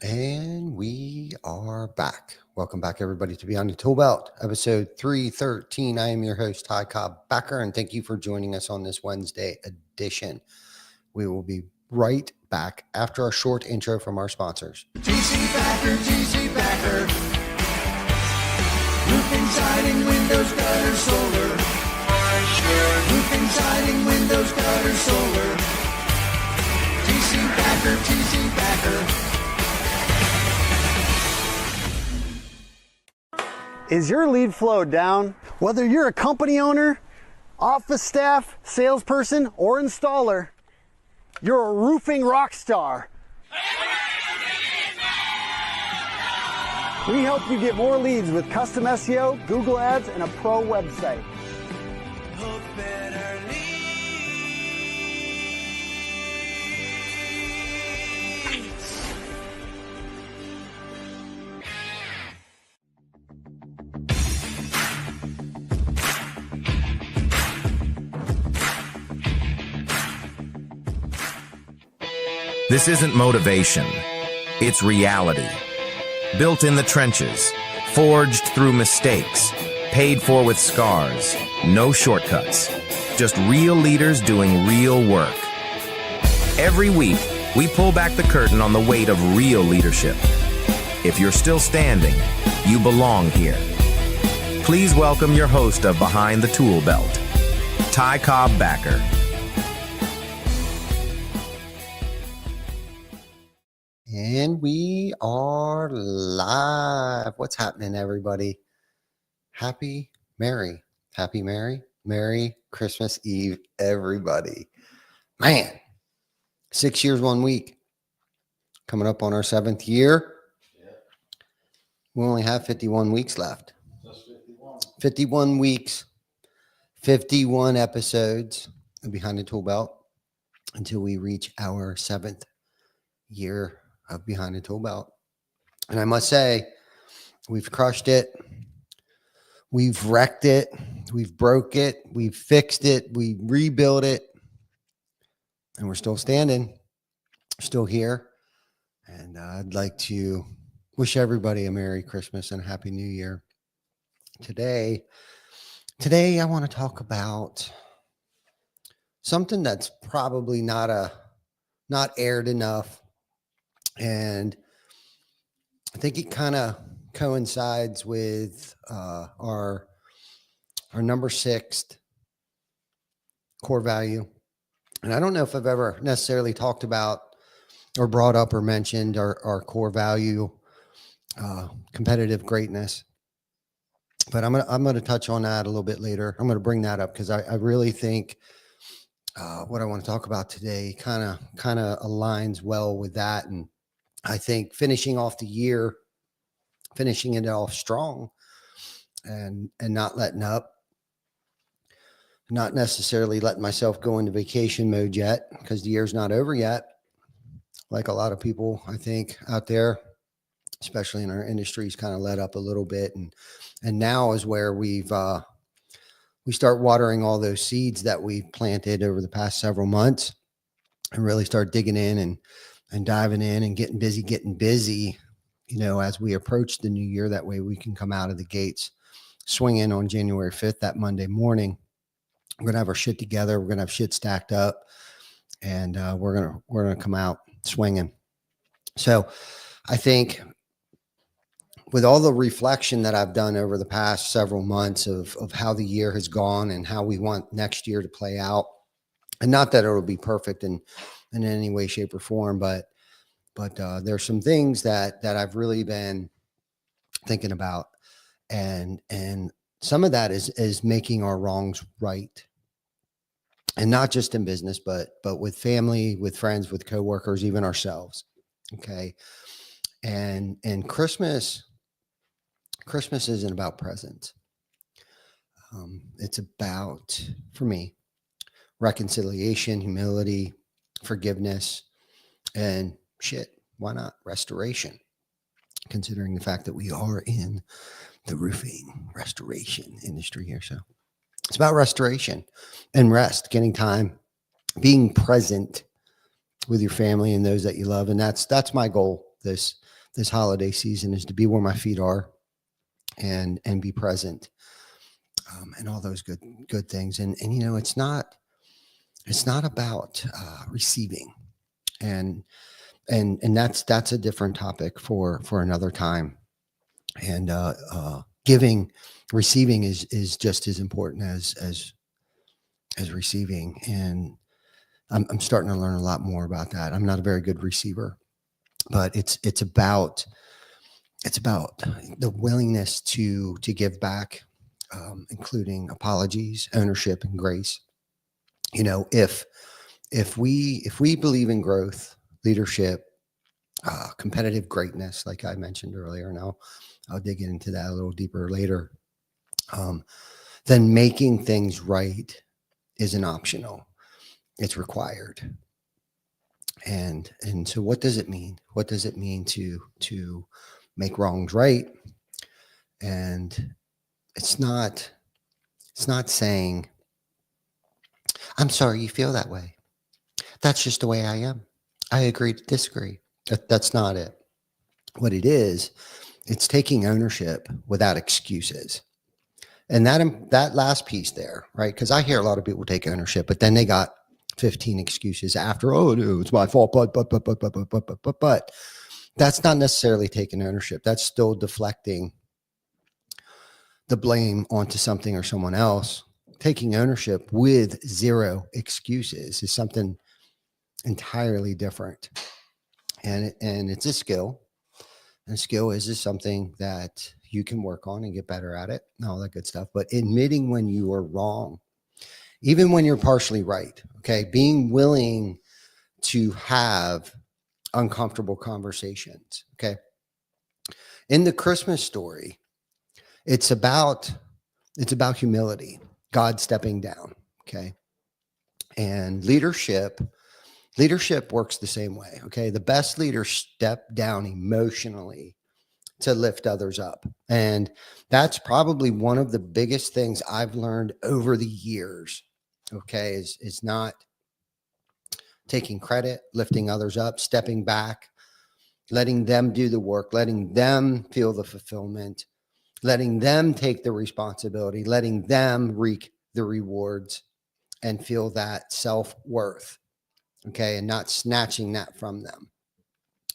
And we are back. Welcome back, everybody, to Beyond the ToolBelt, episode 313. I am your host, Ty Cobb Backer, and thank you for joining us on this Wednesday edition. We will be right back after a short intro from our sponsors. TC Backer. Roofing, siding, windows, gutter, solar. Roofing, siding, windows, gutter, solar. TC Backer. Is your lead flow down? Whether you're a company owner, office staff, salesperson, or installer, you're a roofing rock star. We help you get more leads with custom SEO, Google Ads, and a pro website. This isn't motivation, it's reality. Built in the trenches, forged through mistakes, paid for with scars, no shortcuts. Just real leaders doing real work. Every week, we pull back the curtain on the weight of real leadership. If you're still standing, you belong here. Please welcome your host of Behind the Tool Belt, Ty Cobb Backer. And we are live. What's happening, everybody? Merry Christmas Eve, everybody. Man, 6 years, 1 week. Coming up on our 7th year. We only have 51 weeks left. 51 weeks, 51 episodes of Behind the Tool Belt until we reach our 7th year of Behind the Tool Belt. And I must say, we've crushed it. We've wrecked it. We've broke it. We've fixed it. We rebuilt it. And we're still standing. We're still here. And I'd like to wish everybody a Merry Christmas and a Happy New Year. Today I want to talk about something that's probably not aired enough. And I think it kind of coincides with our number 6 core value. And I don't know if I've ever necessarily talked about or brought up or mentioned our core value, competitive greatness. But I'm gonna touch on that a little bit later. I'm gonna bring that up because I really think what I want to talk about today kind of aligns well with that. And I think finishing it off strong and not letting up, not necessarily letting myself go into vacation mode yet because the year's not over yet. Like a lot of people, I think, out there, especially in our industries, kind of let up a little bit. And now is where we start watering all those seeds that we planted over the past several months and really start digging in and diving in and getting busy, as we approach the new year. That way we can come out of the gates swinging on January 5th, that Monday morning. We're going to have our shit together. We're going to have shit stacked up, and we're going to come out swinging. So I think with all the reflection that I've done over the past several months of how the year has gone and how we want next year to play out, and not that it'll be perfect in any way, shape, or form, but there's some things that I've really been thinking about, and some of that is making our wrongs right, and not just in business, but with family, with friends, with coworkers, even ourselves. Okay, and Christmas isn't about presents. It's about, for me, reconciliation, humility, forgiveness, and why not restoration? Considering the fact that we are in the roofing restoration industry here. So it's about restoration and rest, getting time, being present with your family and those that you love. And that's my goal this holiday season is to be where my feet are and be present, and all those good things. And it's not about receiving, and that's a different topic for another time. And receiving is just as important as receiving. And I'm starting to learn a lot more about that. I'm not a very good receiver, but it's about the willingness to give back, including apologies, ownership, and grace. If we believe in growth, leadership, competitive greatness, like I mentioned earlier, and I'll dig into that a little deeper later, then making things right isn't optional. It's required. And so what does it mean? What does it mean to make wrongs right? And it's not saying, I'm sorry you feel that way. That's just the way I am. I agree to disagree. That's not it. What it is, it's taking ownership without excuses. And that last piece there, right? Because I hear a lot of people take ownership, but then they got 15 excuses after. Oh no, it's my fault. But that's not necessarily taking ownership. That's still deflecting the blame onto something or someone else. Taking ownership with zero excuses is something entirely different. And it's a skill. And skill is something that you can work on and get better at it and all that good stuff. But admitting when you are wrong, even when you're partially right, okay, being willing to have uncomfortable conversations, okay. In the Christmas story, it's about humility, God stepping down, okay. And leadership works the same way, okay. The best leaders step down emotionally to lift others up. And that's probably one of the biggest things I've learned over the years, okay, is not taking credit, lifting others up, stepping back, letting them do the work, letting them feel the fulfillment, letting them take the responsibility, letting them reap the rewards and feel that self-worth, okay, and not snatching that from them.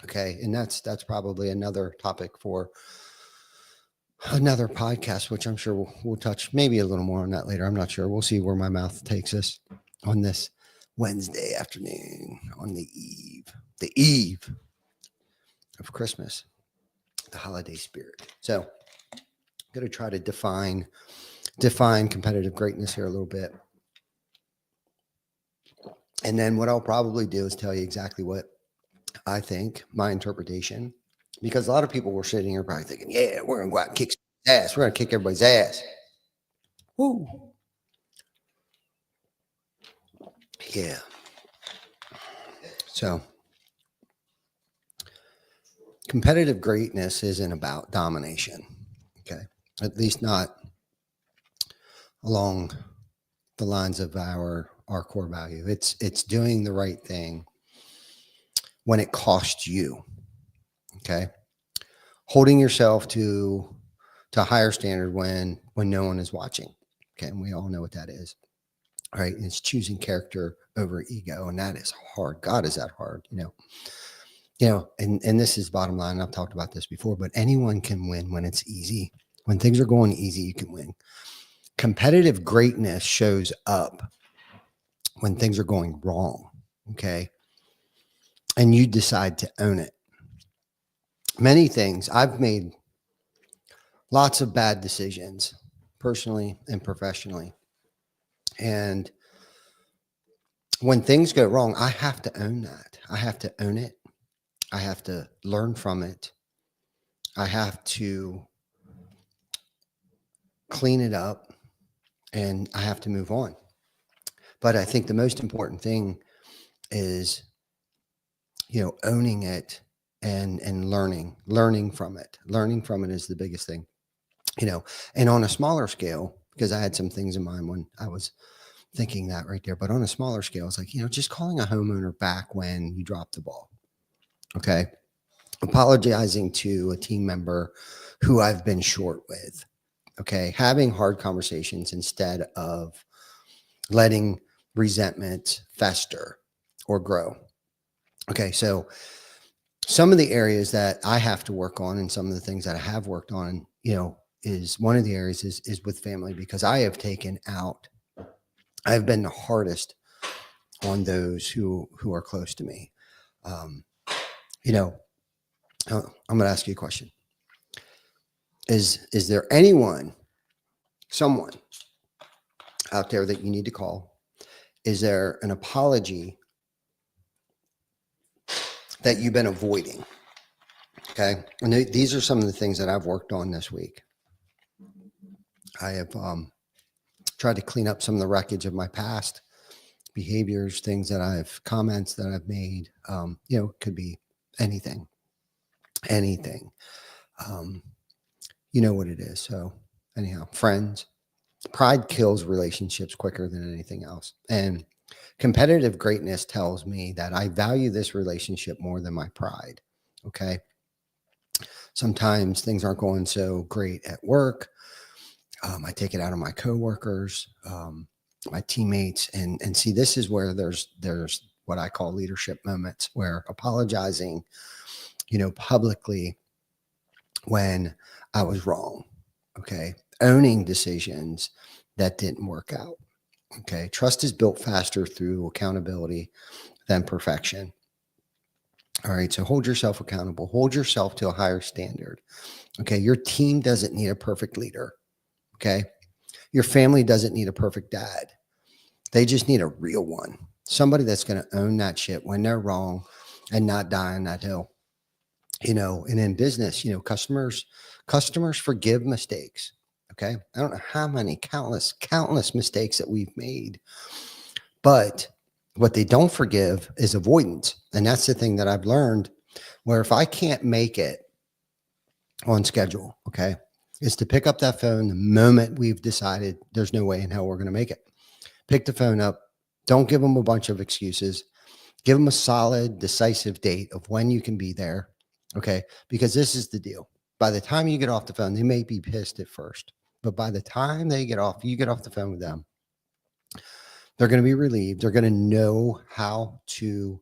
Okay. And that's probably another topic for another podcast, which I'm sure we'll touch maybe a little more on that later. I'm not sure. We'll see where my mouth takes us on this Wednesday afternoon, on the eve of Christmas, the holiday spirit. So I'm going to try to define competitive greatness here a little bit. And then what I'll probably do is tell you exactly what I think, my interpretation, because a lot of people were sitting here probably thinking, yeah, we're going to go out and kick some ass. We're going to kick everybody's ass. Woo. Yeah. So competitive greatness isn't about domination. Okay. At least not along the lines of our core value. It's doing the right thing when it costs you. Okay. Holding yourself to a higher standard when no one is watching. Okay. And we all know what that is. All right. And it's choosing character over ego. And that is hard. God, is that hard? And this is bottom line. I've talked about this before, but anyone can win when it's easy. When things are going easy, you can win. Competitive greatness shows up when things are going wrong. Okay. And you decide to own it. Many things, I've made lots of bad decisions personally and professionally. And when things go wrong, I have to own that. I have to own it. I have to learn from it. I have to clean it up and I have to move on. But I think the most important thing is, owning it and learning from it. Learning from it is the biggest thing, and on a smaller scale, because I had some things in mind when I was thinking that right there, but on a smaller scale, it's like, just calling a homeowner back when you drop the ball. Okay. apologizing to a team member who I've been short with. Okay. Having hard conversations instead of letting resentment fester or grow. Okay. So some of the areas that I have to work on and some of the things that I have worked on, is one of the areas is with family, because I have been the hardest on those who are close to me. I'm going to ask you a question. Is there someone out there that you need to call? Is there an apology that you've been avoiding? Okay. And these are some of the things that I've worked on this week. I have tried to clean up some of the wreckage of my past behaviors, comments that I've made. Could be anything. You know what it is. So anyhow, friends, pride kills relationships quicker than anything else. And competitive greatness tells me that I value this relationship more than my pride. Okay. Sometimes things aren't going so great at work. I take it out on my coworkers, my teammates, and see, this is where there's what I call leadership moments, where apologizing, publicly when I was wrong. Okay. Owning decisions that didn't work out. Okay. Trust is built faster through accountability than perfection. All right. So hold yourself accountable, hold yourself to a higher standard. Okay. Your team doesn't need a perfect leader. Okay. Your family doesn't need a perfect dad. They just need a real one. Somebody that's going to own that shit when they're wrong and not die on that hill. And in business, customers forgive mistakes. Okay. I don't know how many countless mistakes that we've made, but what they don't forgive is avoidance. And that's the thing that I've learned, where if I can't make it on schedule, okay, is to pick up that phone the moment we've decided there's no way in hell we're going to make it. Pick the phone up. Don't give them a bunch of excuses. Give them a solid, decisive date of when you can be there. Okay. Because this is the deal. By the time you get off the phone, they may be pissed at first, but by the time you get off the phone with them, they're going to be relieved. They're going to know how to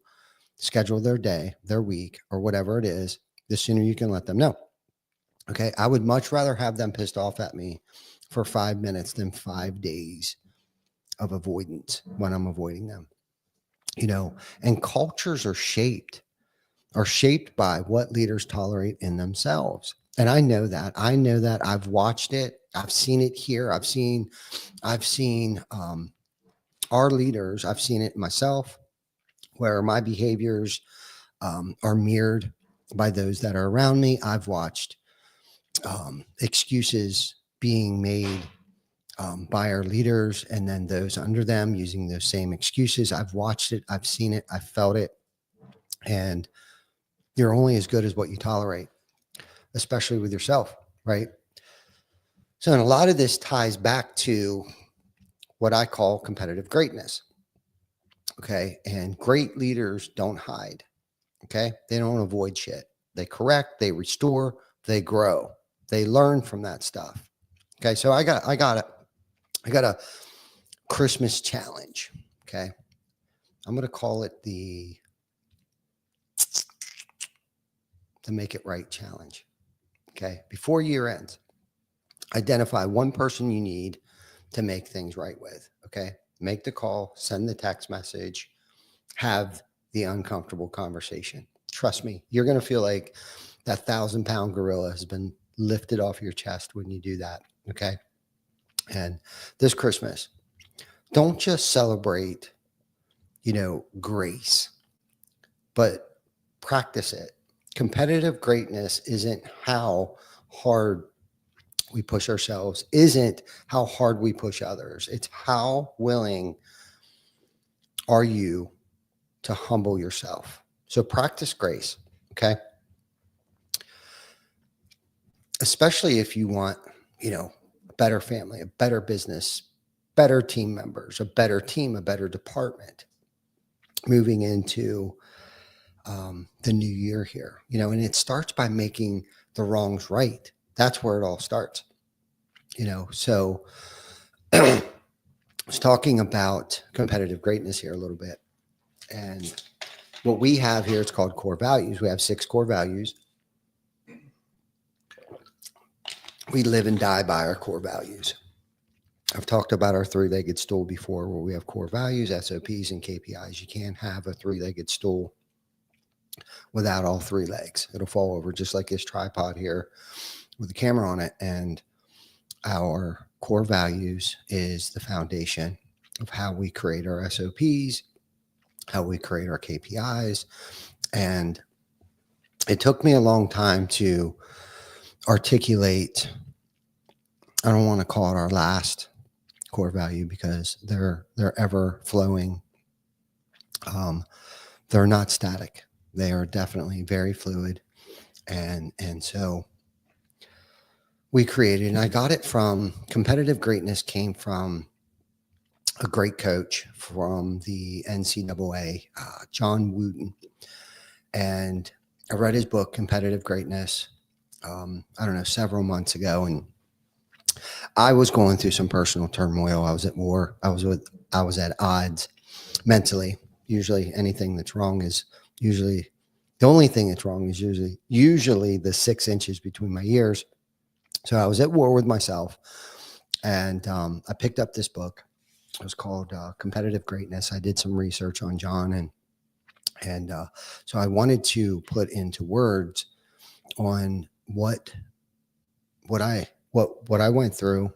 schedule their day, their week, or whatever it is. The sooner you can let them know. Okay. I would much rather have them pissed off at me for 5 minutes than 5 days of avoidance when I'm avoiding them. And cultures are shaped by what leaders tolerate in themselves. And I know that. I've watched it. I've seen it here. I've seen our leaders. I've seen it myself, where my behaviors are mirrored by those that are around me. I've watched excuses being made by our leaders, and then those under them using those same excuses. I've watched it. I've seen it. I've felt it. And you're only as good as what you tolerate, especially with yourself, right? So, and a lot of this ties back to what I call competitive greatness. Okay. And great leaders don't hide. Okay. They don't avoid shit. They correct, they restore, they grow, they learn from that stuff. Okay. So I got a Christmas challenge. Okay. I'm going to call it the Make It Right challenge. Okay. Before year ends, identify one person you need to make things right with. Okay. Make the call, send the text message, have the uncomfortable conversation. Trust me, you're going to feel like that 1,000-pound gorilla has been lifted off your chest when you do that. Okay. And this Christmas, don't just celebrate, grace, but practice it. Competitive greatness isn't how hard we push ourselves, isn't how hard we push others. It's how willing are you to humble yourself. So practice grace, okay? Especially if you want, a better family, a better business, better team members, a better team, a better department, moving into the new year here, and it starts by making the wrongs right. That's where it all starts, so I was talking about competitive greatness here a little bit. And what we have here, it's called core values. We have 6 core values. We live and die by our core values. I've talked about our 3-legged stool before, where we have core values, SOPs, and KPIs. You can't have a 3-legged stool without all 3 legs. It'll fall over, just like this tripod here with the camera on it. And our core values is the foundation of how we create our SOPs, how we create our KPIs. And it took me a long time to articulate, I don't want to call it our last core value, because they're ever flowing. They're not static. They are definitely very fluid. And so we created, and I got it from competitive greatness, came from a great coach from the NCAA, John Wooten. And I read his book, Competitive Greatness, I don't know, several months ago. And I was going through some personal turmoil. I was at war. I was at odds mentally. Usually anything that's wrong is usually, the only thing that's wrong is usually the 6 inches between my ears. So I was at war with myself. And I picked up this book. It was called Competitive Greatness. I did some research on John, and so I wanted to put into words on what I went through,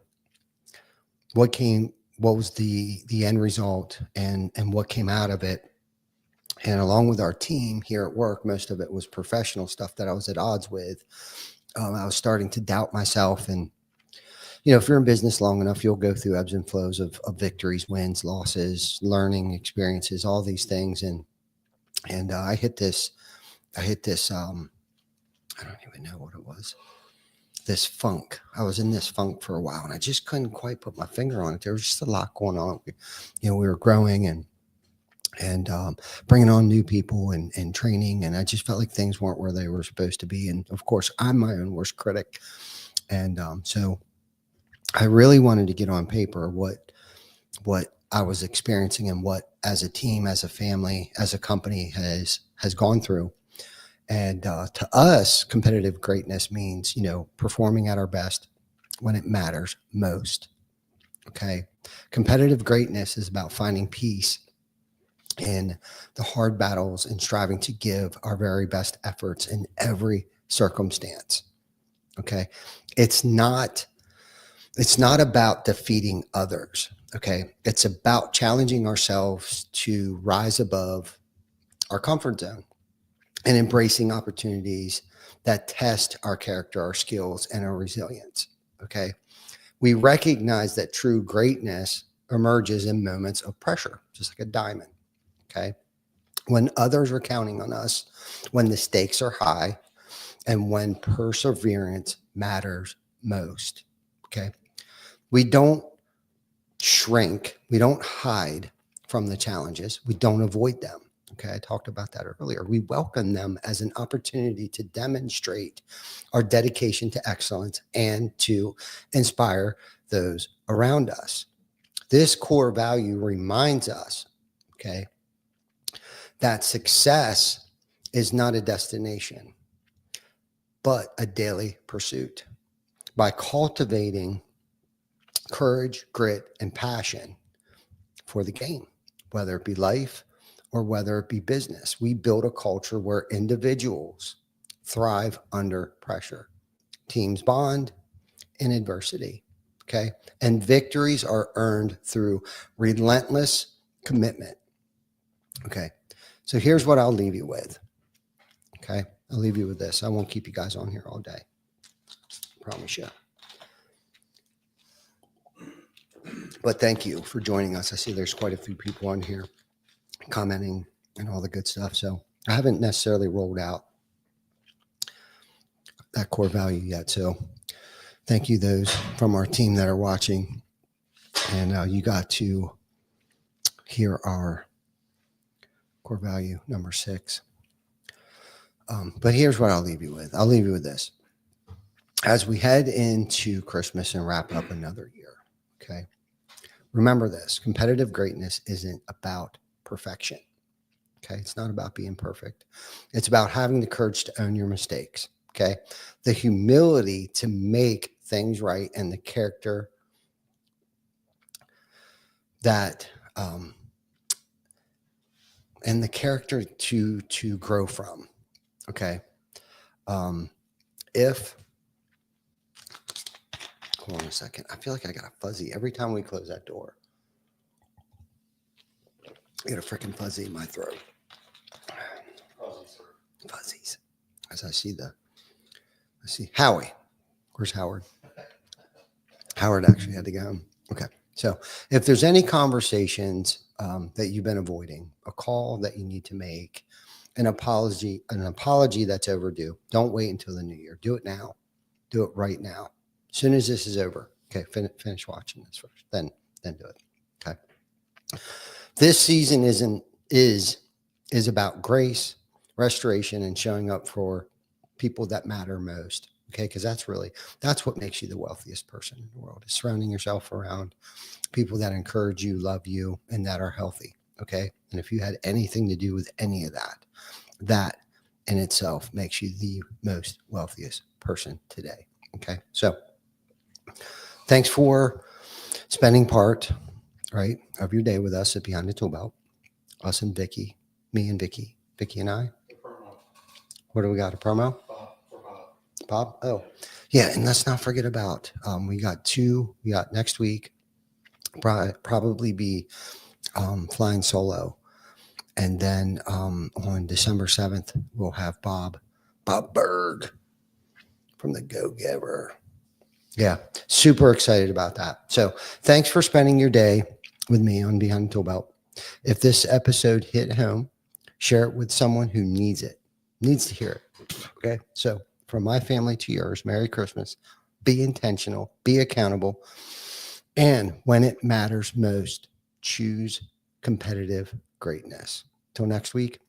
what was the end result, and what came out of it. And along with our team here at work, most of it was professional stuff that I was at odds with. I was starting to doubt myself. And if you're in business long enough, you'll go through ebbs and flows of victories, wins, losses, learning experiences, all these things. And I hit this, I don't even know what it was, this funk. I was in this funk for a while, and I just couldn't quite put my finger on it. There was just a lot going on. We were growing and bringing on new people and training. And I just felt like things weren't where they were supposed to be. And of course, I'm my own worst critic. And so I really wanted to get on paper what I was experiencing, and what, as a team, as a family, as a company, has gone through. And to us, competitive greatness means, performing at our best when it matters most. Okay. Competitive greatness is about finding peace in the hard battles and striving to give our very best efforts in every circumstance. Okay. It's not about defeating others. Okay. It's about challenging ourselves to rise above our comfort zone and embracing opportunities that test our character, our skills, and our resilience. Okay. We recognize that true greatness emerges in moments of pressure, just like a diamond. Okay. When others are counting on us, when the stakes are high, and when perseverance matters most. Okay. We don't shrink. We don't hide from the challenges. We don't avoid them. Okay. I talked about that earlier. We welcome them as an opportunity to demonstrate our dedication to excellence and to inspire those around us. This core value reminds us, okay, that success is not a destination, but a daily pursuit. By cultivating courage, grit, and passion for the game, whether it be life or whether it be business, we build a culture where individuals thrive under pressure. Teams bond in adversity, okay? And victories are earned through relentless commitment, okay? So here's what I'll leave you with, okay? I'll leave you with this. I won't keep you guys on here all day. Promise you. But thank you for joining us. I see there's quite a few people on here commenting and all the good stuff. So I haven't necessarily rolled out that core value yet. So thank you, those from our team that are watching. And you got to hear our core value number 6. But here's what I'll leave you with. I'll leave you with this. As we head into Christmas and wrap up another year, okay, remember this: competitive greatness isn't about perfection. Okay, it's not about being perfect. It's about having the courage to own your mistakes. Okay, the humility to make things right, and the character that to grow from. Okay, if hold on a second, I feel like I got a fuzzy every time we close that door. I got a freaking fuzzy in my throat. Fuzzies. As I see Howie. Where's Howard? Howard actually had to go home. Okay. So if there's any conversations that you've been avoiding, a call that you need to make, an apology that's overdue, don't wait until the new year. Do it now. Do it right now. As soon as this is over. Okay. Finish watching this first. Then do it. Okay. This season is about grace, restoration, and showing up for people that matter most. Okay, because that's what makes you the wealthiest person in the world, is surrounding yourself around people that encourage you, love you, and that are healthy. Okay. And if you had anything to do with any of that, that in itself makes you the most wealthiest person today. Okay. So thanks for spending part, right, of your day with us at Behind the Tool Belt. Us and Vicky, me and Vicky and I. What do we got? A promo? Bob? Oh, yeah. And let's not forget about, we got next week, probably be flying solo. And then on December 7th, we'll have Bob Berg from the Go Giver. Yeah, super excited about that. So thanks for spending your day with me on Behind the Tool Belt. If this episode hit home, share it with someone who needs to hear it. Okay. So from my family to yours, Merry Christmas. Be intentional, be accountable. And when it matters most, choose competitive greatness. Till next week,